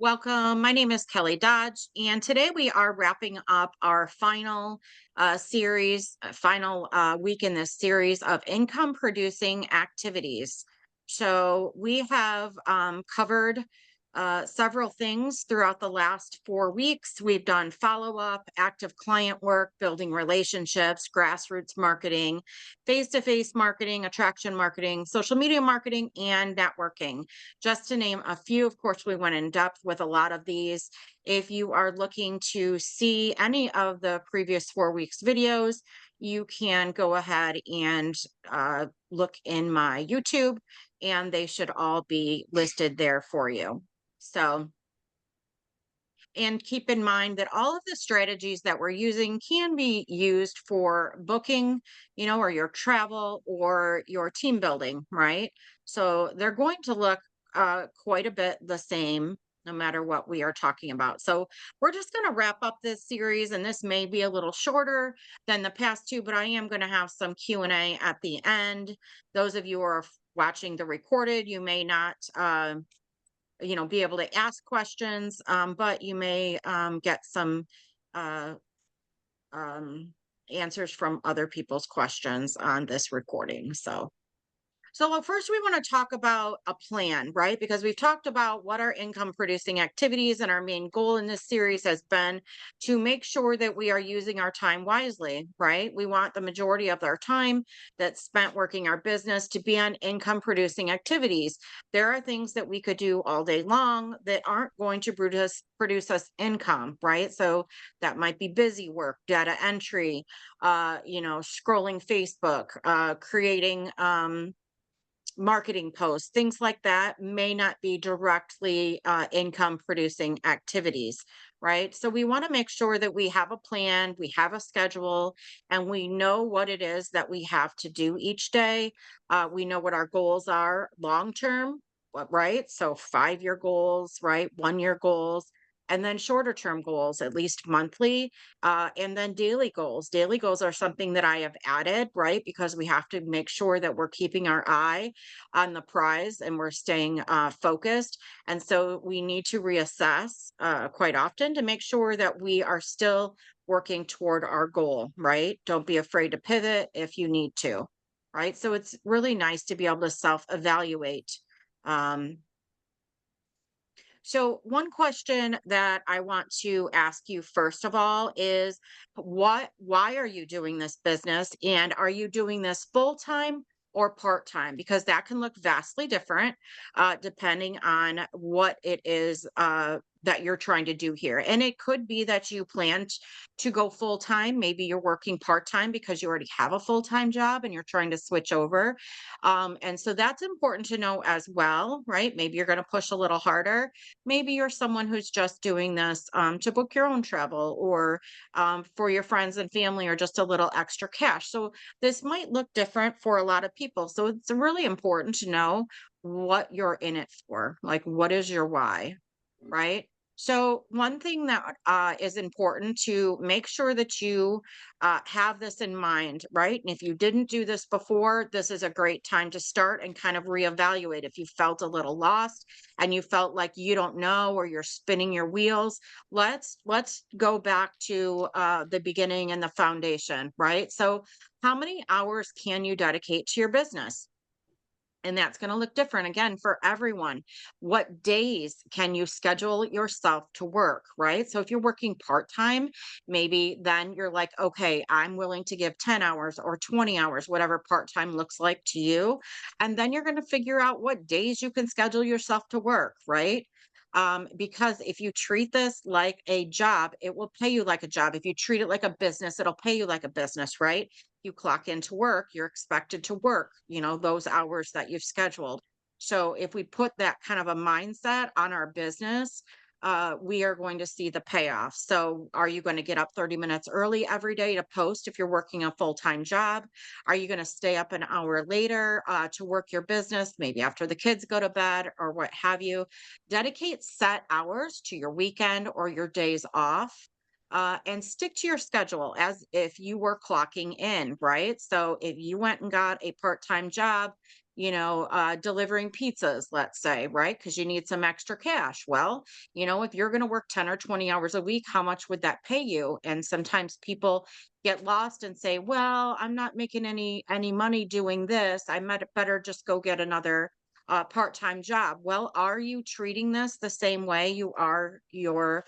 Welcome. My name is Kelly Dodge, and today we are wrapping up our final final week in this series of income producing activities. So we have covered several things throughout the last 4 weeks. We've done follow up, active client work, building relationships, grassroots marketing, face to face marketing, attraction marketing, social media marketing, and networking, just to name a few. Of course, we went in depth with a lot of these. If you are looking to see any of the previous 4 weeks videos, you can go ahead and look in my YouTube, and they should all be listed there for you. So, and keep in mind that all of the strategies that we're using can be used for booking, or your travel or your team building, right? So they're going to look quite a bit the same no matter what we are talking about. So we're just going to wrap up this series, and this may be a little shorter than the past two, but I am going to have some Q&A at the end. Those of you who are watching the recorded, you may not be able to ask questions, but you may get some uh, um, answers from other people's questions on this recording. So, first, we want to talk about a plan, right? Because we've talked about what our income producing activities, and our main goal in this series has been to make sure that we are using our time wisely, right? We want the majority of our time that's spent working our business to be on income producing activities. There are things that we could do all day long that aren't going to produce us income, right? So that might be busy work, data entry, scrolling Facebook, creating marketing posts, things like that may not be directly income producing activities, right? So we want to make sure that we have a plan, we have a schedule, and we know what it is that we have to do each day. We know what our goals are long term, right? So 5 year goals, right? 1 year goals. And then shorter term goals, at least monthly, and then daily goals. Daily goals are something that I have added, right? Because we have to make sure that we're keeping our eye on the prize and we're staying focused. And so we need to reassess quite often to make sure that we are still working toward our goal, right? Don't be afraid to pivot if you need to, right? So it's really nice to be able to self evaluate. Um, so, one question that I want to ask you first of all is why are you doing this business? And are you doing this full time or part time? Because that can look vastly different depending on what it is that you're trying to do here. And it could be that you planned to go full time. Maybe you're working part time because you already have a full time job and you're trying to switch over. And so that's important to know as well, right? Maybe you're going to push a little harder. Maybe you're someone who's just doing this to book your own travel, or for your friends and family, or just a little extra cash. So this might look different for a lot of people. So it's really important to know what you're in it for. Like, what is your why, right? So, one thing that is important to make sure that you have this in mind, right? And if you didn't do this before, this is a great time to start and kind of reevaluate. If you felt a little lost and you felt like you don't know, or you're spinning your wheels, let's go back to the beginning and the foundation, right? So, how many hours can you dedicate to your business? And that's going to look different again for everyone. What days can you schedule yourself to work, right? So if you're working part time, maybe then you're like, okay, I'm willing to give 10 hours or 20 hours, whatever part time looks like to you. And then you're going to figure out what days you can schedule yourself to work, right? Because if you treat this like a job, it will pay you like a job. If you treat it like a business, it'll pay you like a business, right? You clock into work, you're expected to work, those hours that you've scheduled. So if we put that kind of a mindset on our business, we are going to see the payoff. So are you going to get up 30 minutes early every day to post if you're working a full-time job? Are you going to stay up an hour later to work your business, maybe after the kids go to bed or what have you? Dedicate set hours to your weekend or your days off, and stick to your schedule as if you were clocking in, right? So if you went and got a part time job, delivering pizzas, let's say, right? Because you need some extra cash. Well, if you're going to work 10 or 20 hours a week, how much would that pay you? And sometimes people get lost and say, well, I'm not making any money doing this. I might better just go get another part-time job. Well, are you treating this the same way you are your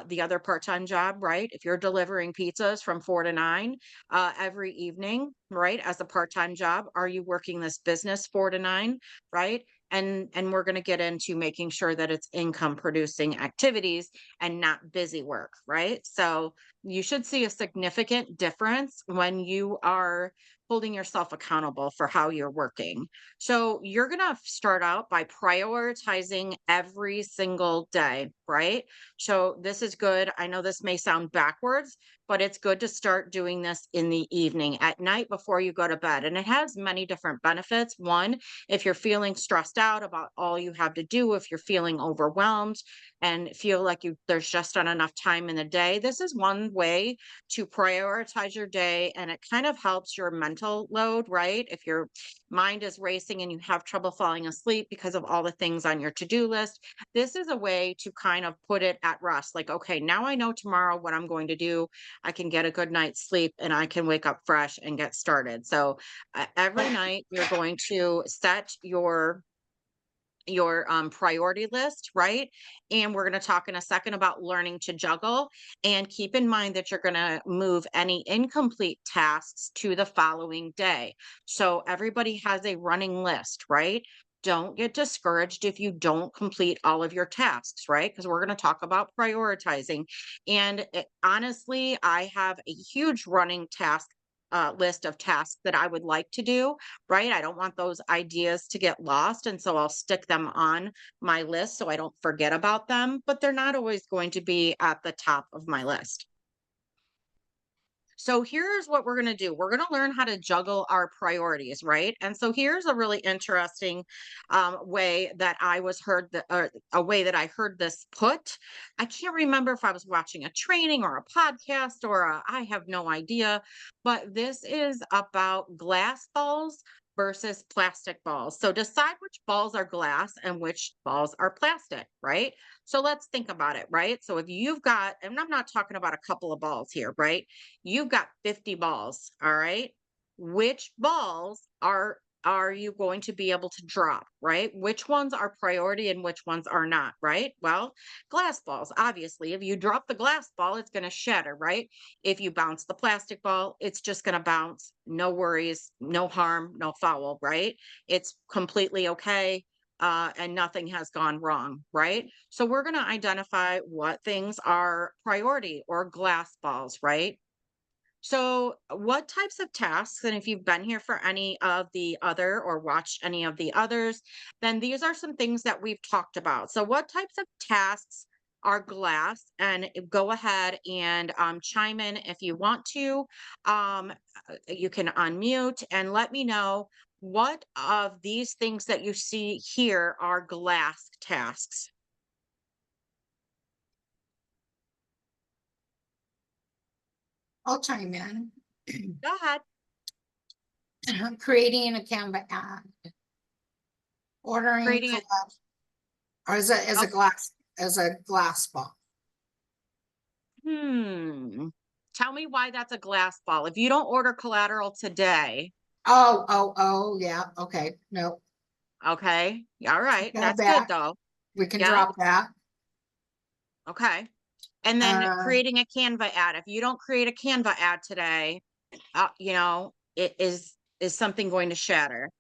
the other part-time job, right? If you're delivering pizzas from 4 to 9 every evening, right, as a part-time job, are you working this business 4 to 9, right? And we're going to get into making sure that it's income producing activities and not busy work, right? So you should see a significant difference when you are holding yourself accountable for how you're working. So you're going to start out by prioritizing every single day, right? So this is good. I know this may sound backwards, but it's good to start doing this in the evening at night before you go to bed. And it has many different benefits. One, if you're feeling stressed out about all you have to do, if you're feeling overwhelmed and feel like there's just not enough time in the day, this is one way to prioritize your day, and it kind of helps your mental load, right? If your mind is racing and you have trouble falling asleep because of all the things on your to-do list, this is a way to kind of put it at rest. Like, okay, now I know tomorrow what I'm going to do. I can get a good night's sleep and I can wake up fresh and get started. So every night you're going to set your priority list, right? And we're going to talk in a second about learning to juggle. And keep in mind that you're going to move any incomplete tasks to the following day. So everybody has a running list, right? Don't get discouraged if you don't complete all of your tasks, right? Because we're going to talk about prioritizing. And honestly, I have a huge running task list of tasks that I would like to do, right? I don't want those ideas to get lost. And so I'll stick them on my list so I don't forget about them, but they're not always going to be at the top of my list. So here's what we're going to do. We're going to learn how to juggle our priorities, right? And so here's a really interesting way that I was heard a way that I heard this put. I can't remember if I was watching a training or a podcast I have no idea, but this is about glass balls versus plastic balls. So decide which balls are glass and which balls are plastic, right? So let's think about it, right? So if you've got, and I'm not talking about a couple of balls here, right? You've got 50 balls, all right? Which balls are you going to be able to drop, right? Which ones are priority and which ones are not, right? Well, glass balls, obviously, if you drop the glass ball, it's going to shatter, right? If you bounce the plastic ball, it's just going to bounce. No worries, no harm, no foul, right? It's completely okay. And nothing has gone wrong, right? So we're going to identify what things are priority or glass balls, right? So, what types of tasks, and if you've been here for any of the other or watched any of the others, then these are some things that we've talked about. So, what types of tasks are glass? And go ahead and chime in if you want to. Um, you can unmute and let me know what of these things that you see here are glass tasks. I'll chime in. Go ahead. Creating a Canva ad, ordering Creating it. or as a glass ball. Tell me why that's a glass ball. If you don't order collateral today, Oh, yeah. Okay. No, okay. All right. that That's good back. though. We can Yeah. drop that. Okay. And then Uh, creating a Canva ad. If you don't create a Canva ad today, it is something going to shatter.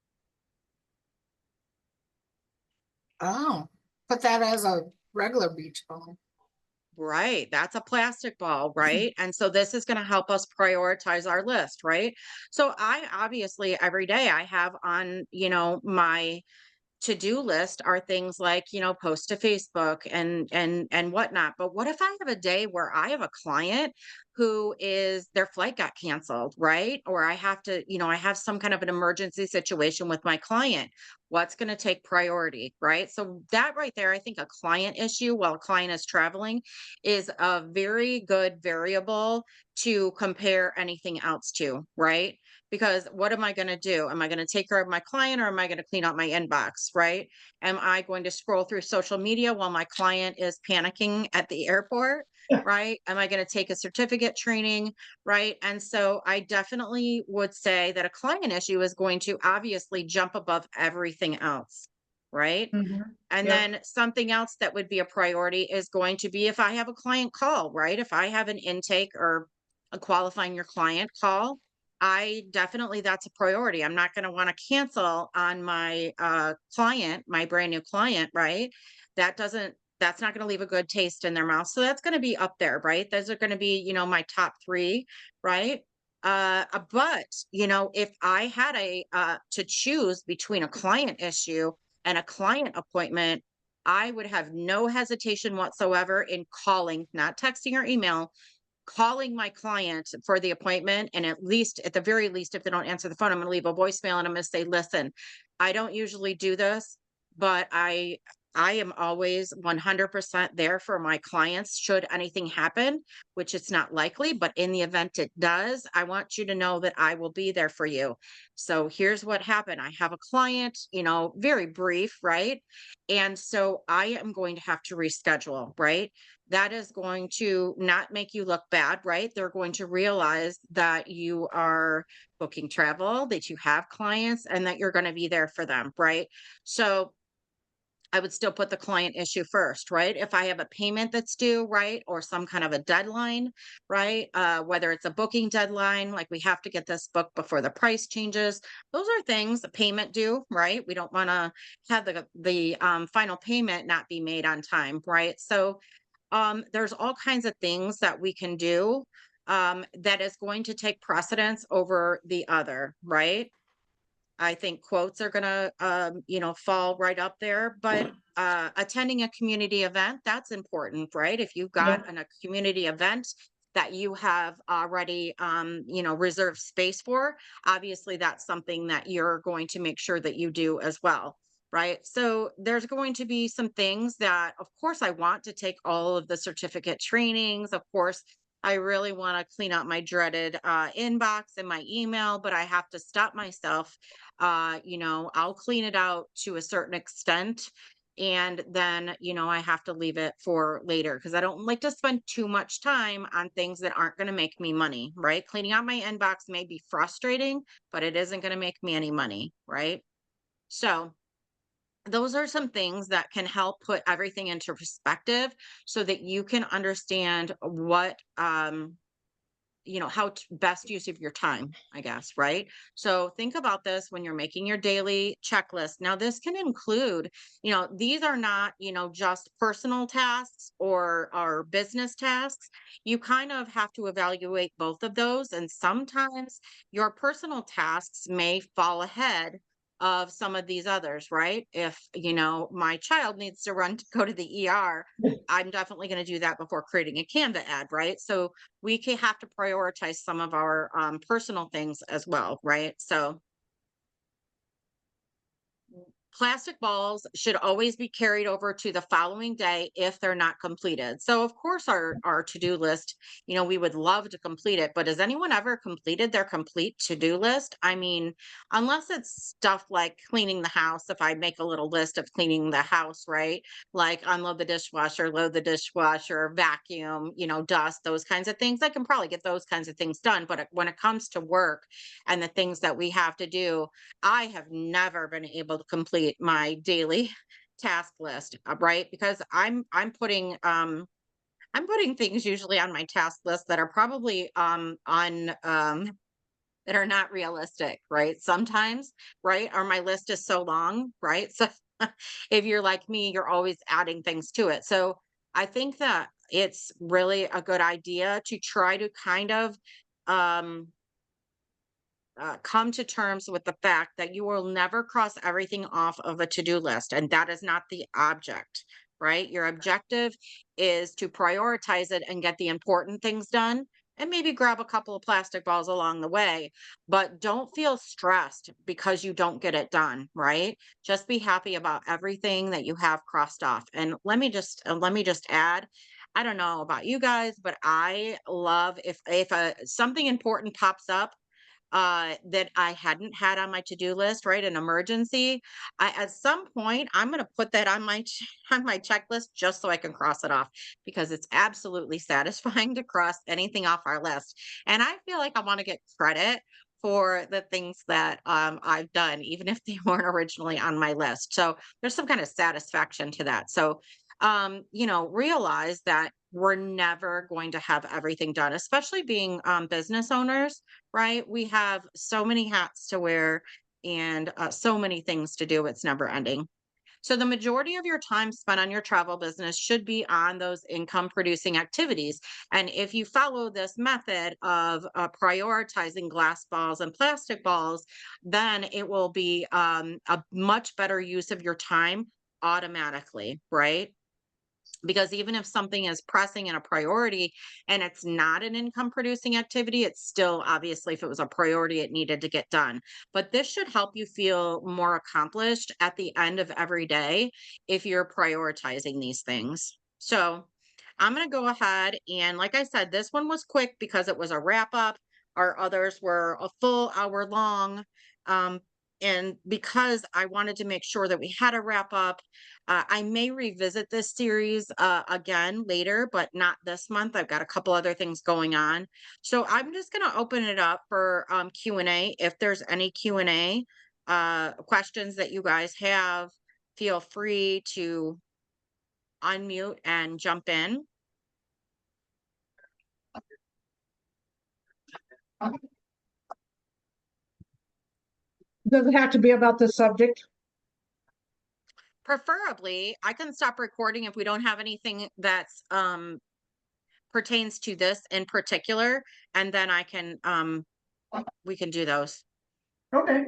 oh, put that as a regular beach ball. Right. That's a plastic ball, right? And so this is going to help us prioritize our list, right? So I obviously every day I have on, my to-do list are things like, post to Facebook and whatnot. But what if I have a day where I have a client who is their flight got canceled, right? Or I have to, I have some kind of an emergency situation with my client. What's going to take priority, right? So that right there, I think a client issue while a client is traveling is a very good variable to compare anything else to, right? Because what am I going to do? Am I going to take care of my client or am I going to clean out my inbox? Right? Am I going to scroll through social media while my client is panicking at the airport? Right? Am I going to take a certificate training? Right? And so I definitely would say that a client issue is going to obviously jump above everything else. Right? Mhm. And Yep. then something else that would be a priority is going to be if I have a client call, right? If I have an intake or a qualifying your client call, I definitely that's a priority. I'm not going to want to cancel on my client, my brand new client, right? That doesn't that's not going to leave a good taste in their mouth. So that's going to be up there, right? Those are going to be, my top 3, right? But if I had a to choose between a client issue and a client appointment, I would have no hesitation whatsoever in calling, not texting or email, calling my client for the appointment. And at the very least, if they don't answer the phone, I'm going to leave a voicemail and I'm going to say, listen, I don't usually do this, but I am always 100% there for my clients should anything happen, which it's not likely, but in the event it does, I want you to know that I will be there for you. So here's what happened. I have a client, very brief, right? And so I am going to have to reschedule, right? That is going to not make you look bad, right? They're going to realize that you are booking travel, that you have clients, and that you're going to be there for them, right? So I would still put the client issue first, right? If I have a payment that's due, right? Or some kind of a deadline, right? Whether it's a booking deadline, like we have to get this booked before the price changes. Those are things, a payment due, right? We don't want to have the final payment not be made on time, right? So there's all kinds of things that we can do that is going to take precedence over the other, right? I think quotes are gonna, fall right up there, but attending a community event, that's important, right? If you've got Yep. a community event that you have already, reserved space for, obviously that's something that you're going to make sure that you do as well. Right. So there's going to be some things that, of course, I want to take all of the certificate trainings. Of course, I really want to clean out my dreaded inbox and my email, but I have to stop myself. I'll clean it out to a certain extent. And then, I have to leave it for later because I don't like to spend too much time on things that aren't going to make me money, right? Cleaning out my inbox may be frustrating, but it isn't going to make me any money, right? So, those are some things that can help put everything into perspective so that you can understand how to best use of your time, I guess, right? So think about this when you're making your daily checklist. Now, this can include, these are not, just personal tasks or business tasks. You kind of have to evaluate both of those. And sometimes your personal tasks may fall ahead of some of these others, right? If, my child needs to run to go to the ER, I'm definitely going to do that before creating a Canva ad, right? So we can have to prioritize some of our personal things as well, right? So plastic balls should always be carried over to the following day if they're not completed. So of course our to-do list, we would love to complete it, but has anyone ever completed their complete to-do list? I mean, unless it's stuff like cleaning the house, if I make a little list of cleaning the house, right? Like unload the dishwasher, load the dishwasher, vacuum, dust, those kinds of things. I can probably get those kinds of things done, but when it comes to work and the things that we have to do, I have never been able to complete my daily task list, right? Because I'm putting things usually on my task list that are probably on that are not realistic, right? Sometimes, right? Or my list is so long, right? So if you're like me, you're always adding things to it. So I think that it's really a good idea to try to kind of um come to terms with the fact that you will never cross everything off of a to-do list, and that is not the object, right? Your objective is to prioritize it and get the important things done, and maybe grab a couple of plastic balls along the way, but don't feel stressed because you don't get it done, right? Just be happy about everything that you have crossed off. And let me just add, I don't know about you guys, but I love if something important pops up, that I hadn't had on my to-do list, right? An emergency. At some point, I'm going to put that on my on my checklist just so I can cross it off because it's absolutely satisfying to cross anything off our list. And I feel like I want to get credit for the things that I've done, even if they weren't originally on my list. So there's some kind of satisfaction to that. So realize that we're never going to have everything done, especially being business owners, right? We have so many hats to wear and so many things to do. It's never ending. So, the majority of your time spent on your travel business should be on those income producing activities. And if you follow this method of prioritizing glass balls and plastic balls, then it will be a much better use of your time automatically, right? Because even if something is pressing and a priority and it's not an income producing activity, it's still obviously, if it was a priority, it needed to get done. But this should help you feel more accomplished at the end of every day if you're prioritizing these things. So I'm going to go ahead and, like I said, this one was quick because it was a wrap up. Our others were a full hour long. Um, and because I wanted to make sure that we had a wrap up, I may revisit this series again later, but not this month. I've got a couple other things going on. So I'm just going to open it up for Q&A. If there's any Q&A questions that you guys have, feel free to unmute and jump in. Does it have to be about this subject? Preferably, I can stop recording if we don't have anything that's pertains to this in particular, and then I can we can do those. Okay.